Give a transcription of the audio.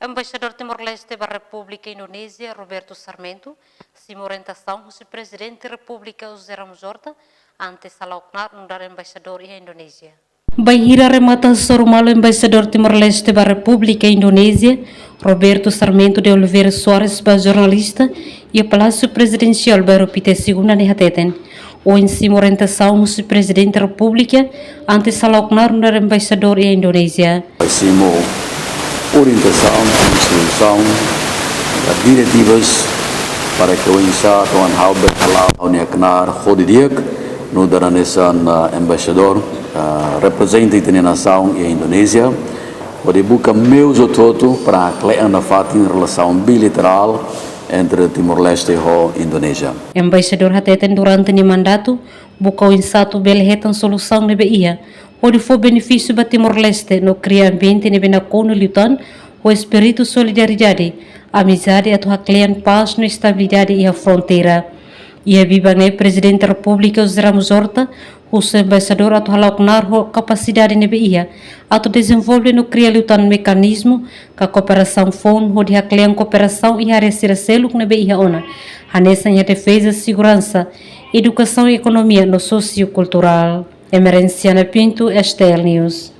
Embaixador Timor-Leste da República Indonezia, Roberto Sarmento, Simu Orientasaun Husi, Prezidente Republika José Ramos Horta, ante Halao Knaar, Nuudar Embaixador e Indonezia. Banhira remata sormalo Embaixador Timor-Leste da República Indonezia, Roberto Sarmento de Oliveira Soares, ba jornalista, e o Palácio Presidencial ba Repite segunda ne hateten. O em Simu Orientasaun Husi, Presidente da República, ante Halao Knaar, Nuudar Embaixador e Indonezia. Simu Orientasaun Husi, diretivas para que o Frekuensia tuan Halao Knaar Hodidiak, Nuudar Embaixador, representante da nação e a Indonésia, onde busca meus outros para criar uma relação bilateral entre Timor-Leste e Indonésia. Embaixador hateten durante o mandato, busca o insato belhetan solução nebe ia, onde for benefício para Timor-Leste no criar ambiente nebe na cono lutan, o espírito solidariedade, amizade atau haklean paz no estabilidade e a fronteira. E a bibane Presidente da República José Ramos Horta, o Embaixador atau Halao Knaar capacidade nebe ia, atau desenvolve no criar lutan mecanismo que a cooperação fon, onde haklean cooperação e a resira selo nebe ia ona, hanessa em defesa, segurança, educação e economia no sociocultural. Emerenciana Pinto, STL News.